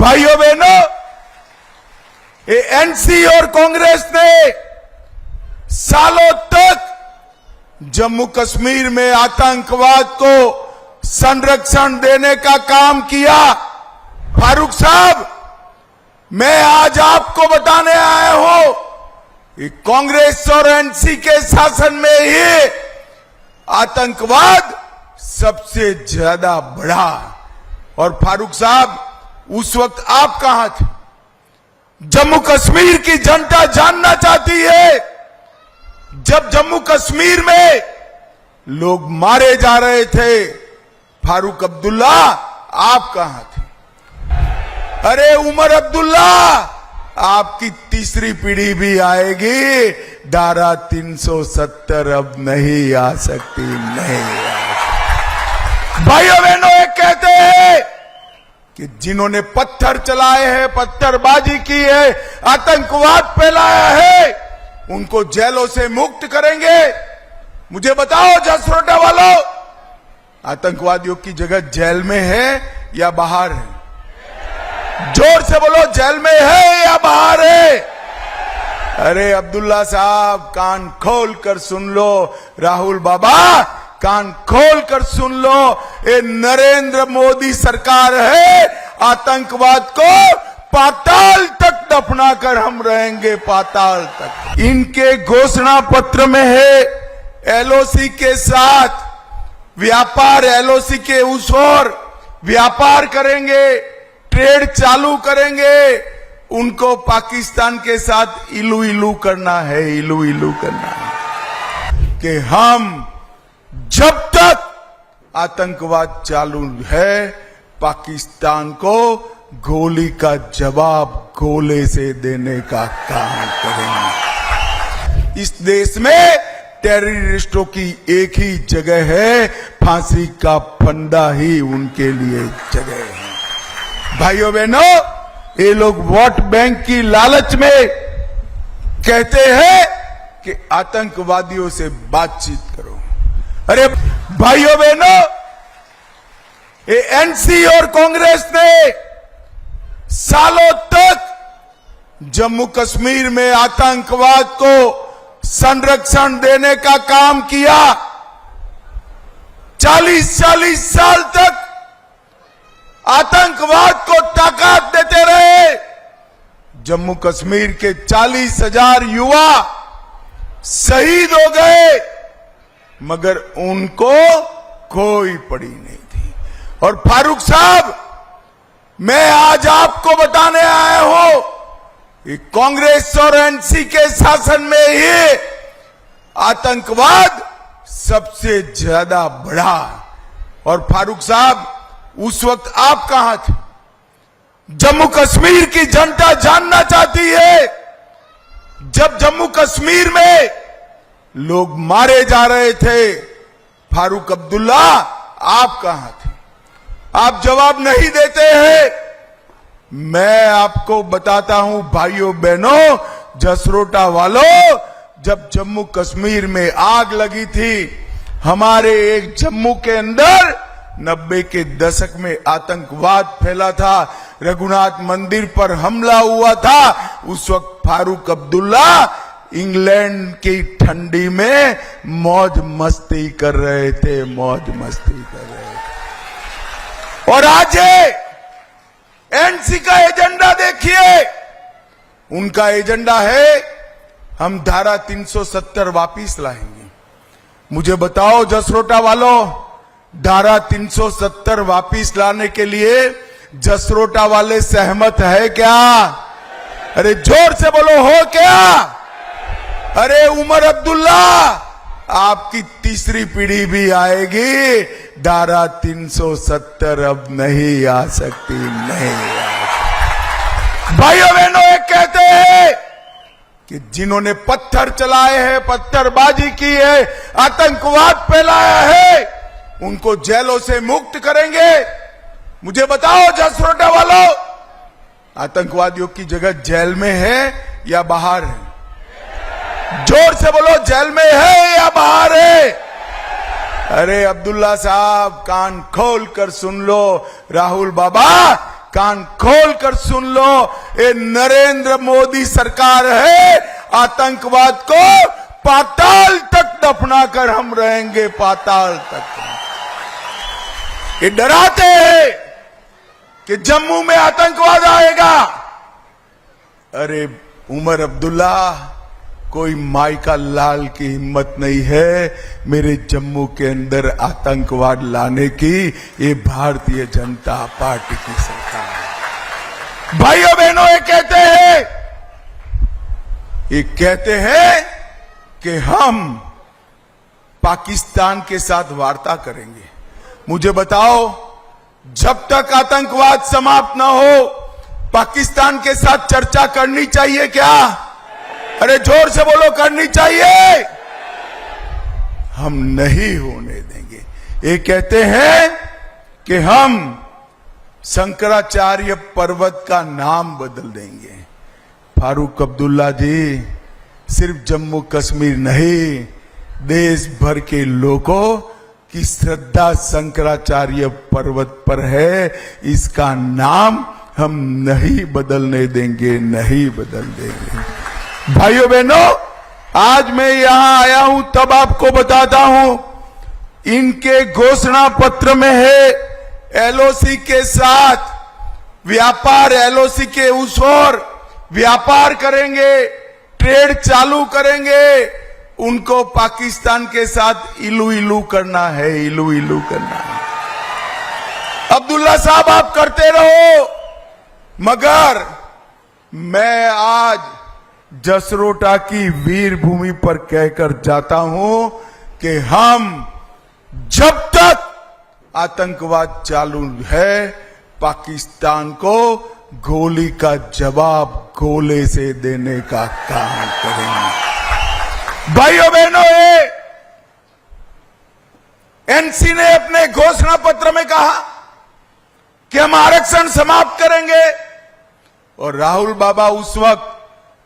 भाइयों बहनों, एनसी और कांग्रेस ने सालों तक जम्मू कश्मीर में आतंकवाद को संरक्षण देने का काम किया। फारूक साहब, मैं आज आपको बताने आया हूं कि कांग्रेस और एनसी के शासन में ही आतंकवाद सबसे ज्यादा बढ़ा। और फारूक साहब, उस वक्त आप कहां थे? जम्मू कश्मीर की जनता जानना चाहती है, जब जम्मू कश्मीर में लोग मारे जा रहे थे, फारूक अब्दुल्ला आप कहां थे? अरे उमर अब्दुल्ला, आपकी तीसरी पीढ़ी भी आएगी, धारा 370 अब नहीं आ सकती, नहीं आ सकती। भाइयों बहनों, एक कहते हैं कि जिन्होंने पत्थर चलाए हैं, पत्थरबाजी की है, आतंकवाद फैलाया है, उनको जेलों से मुक्त करेंगे। मुझे बताओ जसरोटा वालों, आतंकवादियों की जगह जेल में है या बाहर है? जोर से बोलो, जेल में है या बाहर है? अरे अब्दुल्ला साहब, कान खोल कर सुन लो। राहुल बाबा, कान खोल कर सुन लो। ये नरेंद्र मोदी सरकार है, आतंकवाद को पाताल तक दफना कर हम रहेंगे, पाताल तक। इनके घोषणा पत्र में है एलओसी के साथ व्यापार, एलओसी के उस ओर व्यापार करेंगे, ट्रेड चालू करेंगे। उनको पाकिस्तान के साथ इलू इलू करना है, इलू इलू करना है कि हम जब तक आतंकवाद चालू है, पाकिस्तान को गोली का जवाब गोले से देने का काम करेंगे। इस देश में टेररिस्टों की एक ही जगह है, फांसी का फंदा ही उनके लिए जगह है। भाइयों बहनों, ये लोग वोट बैंक की लालच में कहते हैं कि आतंकवादियों से बातचीत करो। अरे भाइयों बहनों, ये एनसी और कांग्रेस ने सालों तक जम्मू कश्मीर में आतंकवाद को संरक्षण देने का काम किया। 40-40 साल तक आतंकवाद को ताकत देते रहे। जम्मू कश्मीर के 40,000 युवा शहीद हो गए, मगर उनको कोई पड़ी नहीं थी। और फारूक साहब, मैं आज आपको बताने आया हूं कि कांग्रेस और एनसी के शासन में ही आतंकवाद सबसे ज्यादा बढ़ा। और फारूक साहब, उस वक्त आप कहां थे? जम्मू कश्मीर की जनता जानना चाहती है, जब जम्मू कश्मीर में लोग मारे जा रहे थे, फारूक अब्दुल्ला आप कहां थे? आप जवाब नहीं देते हैं। मैं आपको बताता हूं भाइयों बहनों, जसरोटा वालों, जब जम्मू कश्मीर में आग लगी थी, हमारे एक जम्मू के अंदर 90 के दशक में आतंकवाद फैला था, रघुनाथ मंदिर पर हमला हुआ था, उस वक्त फारूक अब्दुल्ला इंग्लैंड की ठंडी में मौज मस्ती कर रहे थे, मौज मस्ती कर रहे थे। और आज एनसी का एजेंडा देखिए, उनका एजेंडा है हम धारा 370 वापिस लाएंगे। मुझे बताओ जसरोटा वालों, धारा 370 वापिस लाने के लिए जसरोटा वाले सहमत है क्या? अरे जोर से बोलो, हो क्या? अरे उमर अब्दुल्ला, आपकी तीसरी पीढ़ी भी आएगी, धारा 370 अब नहीं आ सकती, नहीं आ सकती। भाइयों बहनों, एक कहते हैं कि जिन्होंने पत्थर चलाए हैं, पत्थरबाजी की है, आतंकवाद फैलाया है, उनको जेलों से मुक्त करेंगे। मुझे बताओ जसरोटा वालों, आतंकवादियों की जगह जेल में है या बाहर है? जोर से बोलो, जेल में है या बाहर है? अरे अब्दुल्ला साहब, कान खोल कर सुन लो। राहुल बाबा, कान खोल कर सुन लो, ये नरेंद्र मोदी सरकार है। आतंकवाद को पाताल तक दफना कर हम रहेंगे, पाताल तक। ये डराते हैं कि जम्मू में आतंकवाद आएगा। अरे उमर अब्दुल्ला, कोई माई का लाल की हिम्मत नहीं है मेरे जम्मू के अंदर आतंकवाद लाने की। ये भारतीय जनता पार्टी की सरकार है। भाइयों बहनों, ये कहते हैं कि हम पाकिस्तान के साथ वार्ता करेंगे। मुझे बताओ, जब तक आतंकवाद समाप्त न हो, पाकिस्तान के साथ चर्चा करनी चाहिए क्या? अरे जोर से बोलो, करनी चाहिए। हम नहीं होने देंगे। ये कहते हैं कि हम शंकराचार्य पर्वत का नाम बदल देंगे। फारूक अब्दुल्ला जी, सिर्फ जम्मू कश्मीर नहीं, देश भर के लोगों की श्रद्धा शंकराचार्य पर्वत पर है। इसका नाम हम नहीं बदलने देंगे, नहीं बदल देंगे। भाइयों बहनों, आज मैं यहां आया हूं तब आपको बताता हूं, इनके घोषणा पत्र में है एलओसी के साथ व्यापार, एलओसी के उस ओर व्यापार करेंगे, ट्रेड चालू करेंगे। उनको पाकिस्तान के साथ इलू इलू करना है, इलू इलू करना है। अब्दुल्ला साहब, आप करते रहो, मगर मैं आज जसरोटा की वीर भूमि पर कहकर जाता हूं कि हम जब तक आतंकवाद चालू है, पाकिस्तान को गोली का जवाब गोले से देने का काम करेंगे। भाइयों बहनों, एनसी ने अपने घोषणा पत्र में कहा कि हम आरक्षण समाप्त करेंगे, और राहुल बाबा उस वक्त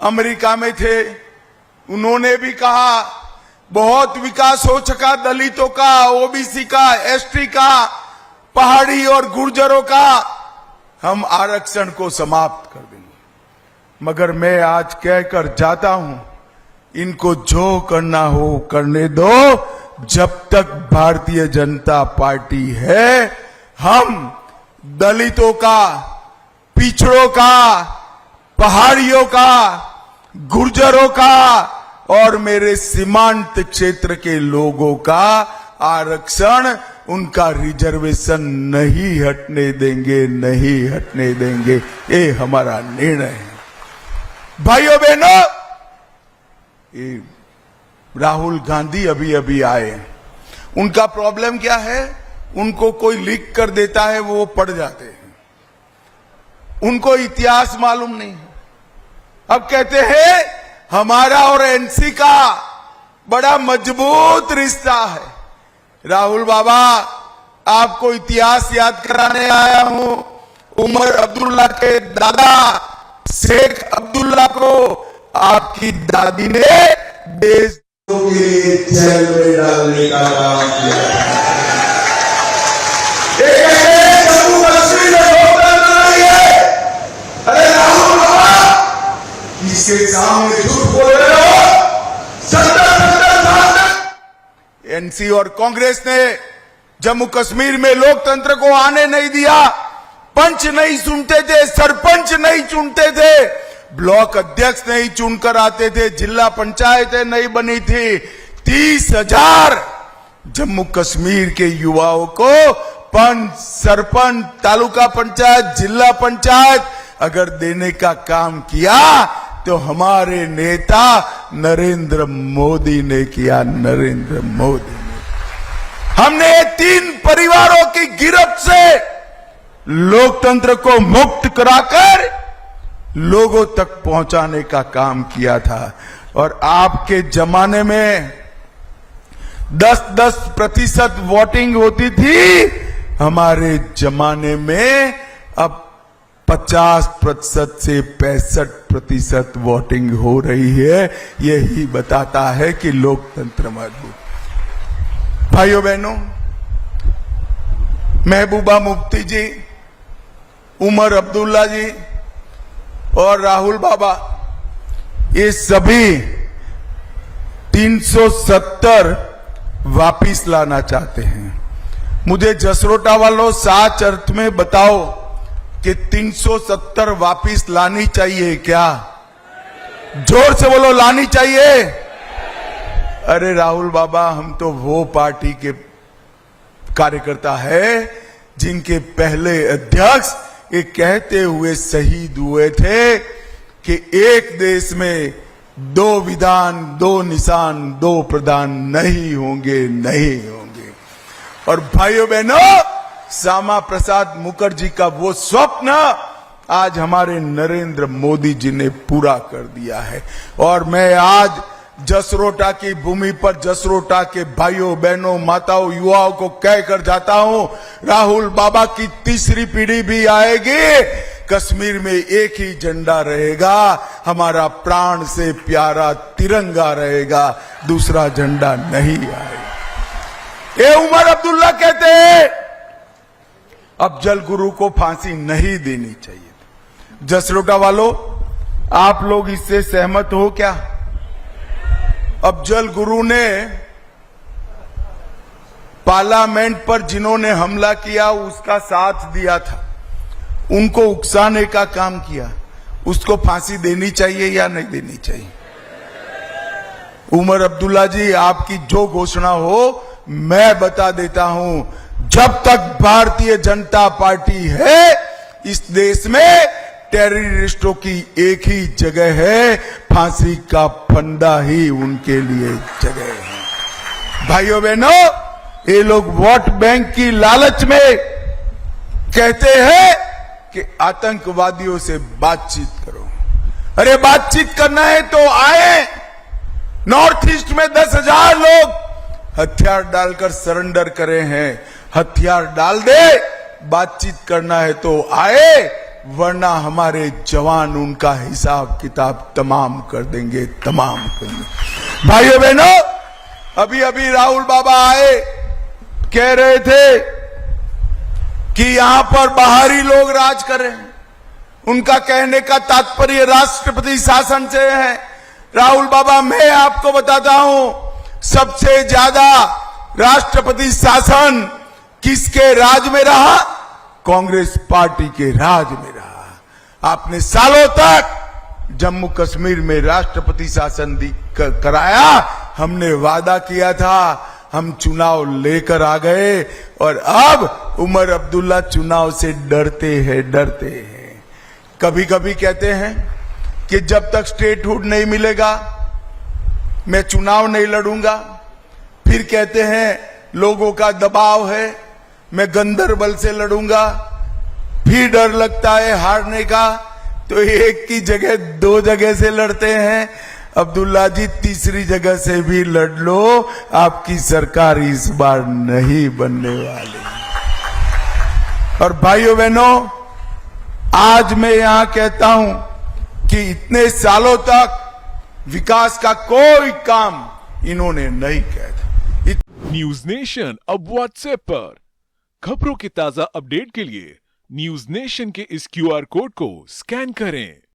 अमेरिका में थे, उन्होंने भी कहा बहुत विकास हो चुका दलितों का, ओबीसी का, एसटी का, पहाड़ी और गुर्जरों का, हम आरक्षण को समाप्त कर देंगे। मगर मैं आज कहकर जाता हूं, इनको जो करना हो करने दो। जब तक भारतीय जनता पार्टी है, हम दलितों का, पिछड़ों का, पहाड़ियों का, गुर्जरों का और मेरे सीमांत क्षेत्र के लोगों का आरक्षण, उनका रिजर्वेशन नहीं हटने देंगे, नहीं हटने देंगे। ये हमारा निर्णय है। भाइयों बहनों, राहुल गांधी अभी अभी आए, उनका प्रॉब्लम क्या है? उनको कोई लिख कर देता है, वो पढ़ जाते हैं, उनको इतिहास मालूम नहीं है। अब कहते हैं हमारा और एनसी का बड़ा मजबूत रिश्ता है। राहुल बाबा, आपको इतिहास याद कराने आया हूं। उमर अब्दुल्ला के दादा शेख अब्दुल्ला को आपकी दादी ने देश के जेल में डालने का काम किया। जम्मू कश्मीर में लोकतंत्र नहीं है। अरे राहुल बाबा, इसके सामने झूठ बोल रहे हो। 70 साल तक एनसी और कांग्रेस ने जम्मू कश्मीर में लोकतंत्र को आने नहीं दिया। पंच नहीं चुनते थे, सरपंच नहीं चुनते थे, ब्लॉक अध्यक्ष नहीं चुनकर आते थे, जिला पंचायतें नहीं बनी थी। 30,000 जम्मू कश्मीर के युवाओं को पंच, सरपंच, तालुका पंचायत, जिला पंचायत अगर देने का काम किया तो हमारे नेता नरेंद्र मोदी ने किया। नरेंद्र मोदी ने, हमने 3 परिवारों की गिरफ्त से लोकतंत्र को मुक्त कराकर लोगों तक पहुंचाने का काम किया था। और आपके जमाने में 10-10% वोटिंग होती थी, हमारे जमाने में अब 50% से 65% वोटिंग हो रही है। यही बताता है कि लोकतंत्र मजबूत। भाइयों बहनों, महबूबा मुफ्ती जी उमर अब्दुल्ला जी और राहुल बाबा, ये सभी 370 वापिस लाना चाहते हैं। मुझे जसरोटा वालों साच अर्थ में बताओ कि 370 वापिस लानी चाहिए क्या? जोर से बोलो, लानी चाहिए? अरे राहुल बाबा, हम तो वो पार्टी के कार्यकर्ता है जिनके पहले अध्यक्ष ये कहते हुए शहीद हुए थे कि एक देश में 2 विधान, 2 निशान, 2 प्रधान नहीं होंगे, नहीं होंगे। और भाइयों बहनों, श्यामा प्रसाद मुखर्जी का वो स्वप्न आज हमारे नरेंद्र मोदी जी ने पूरा कर दिया है। और मैं आज जसरोटा की भूमि पर जसरोटा के भाइयों बहनों माताओं युवाओं को कहकर जाता हूं, राहुल बाबा की तीसरी पीढ़ी भी आएगी, कश्मीर में एक ही झंडा रहेगा, हमारा प्राण से प्यारा तिरंगा रहेगा, दूसरा झंडा नहीं आएगा। ये उमर अब्दुल्ला कहते हैं अफजल गुरु को फांसी नहीं देनी चाहिए। जसरोटा वालों, आप लोग इससे सहमत हो क्या? अफजल गुरु ने पार्लियामेंट पर जिन्होंने हमला किया उसका साथ दिया था, उनको उकसाने का काम किया, उसको फांसी देनी चाहिए या नहीं देनी चाहिए? उमर अब्दुल्ला जी, आपकी जो घोषणा हो मैं बता देता हूं, जब तक भारतीय जनता पार्टी है इस देश में टेररिस्टों की एक ही जगह है, फांसी का फंदा ही उनके लिए जगह है। भाइयों बहनों, ये लोग वोट बैंक की लालच में कहते हैं कि आतंकवादियों से बातचीत करो। अरे बातचीत करना है तो आए। नॉर्थ ईस्ट में 10,000 लोग हथियार डालकर सरेंडर करे हैं, हथियार डाल दे। बातचीत करना है तो आए, वरना हमारे जवान उनका हिसाब किताब तमाम कर देंगे, तमाम कर देंगे। भाइयों बहनों, अभी अभी राहुल बाबा आए, कह रहे थे कि यहां पर बाहरी लोग राज करें। उनका कहने का तात्पर्य राष्ट्रपति शासन से है। राहुल बाबा, मैं आपको बताता हूं, सबसे ज्यादा राष्ट्रपति शासन किसके राज में रहा? कांग्रेस पार्टी के राज में रहा। आपने सालों तक जम्मू कश्मीर में राष्ट्रपति शासन कराया। हमने वादा किया था, हम चुनाव लेकर आ गए, और अब उमर अब्दुल्ला चुनाव से डरते हैं। कभी कभी कहते हैं कि जब तक स्टेटहुड नहीं मिलेगा मैं चुनाव नहीं लड़ूंगा। फिर कहते हैं लोगों का दबाव है, मैं गंदरबल से लड़ूंगा। फिर डर लगता है हारने का, तो एक की जगह 2 जगह से लड़ते हैं। अब्दुल्ला जी, तीसरी जगह से भी लड़ लो, आपकी सरकार इस बार नहीं बनने वाली। और भाइयों बहनों, आज मैं यहां कहता हूं कि इतने सालों तक विकास का कोई काम इन्होंने नहीं किया था। न्यूज नेशन अब व्हाट्सएप पर खबरों के ताजा अपडेट के लिए न्यूज नेशन के इस QR कोड को स्कैन करें।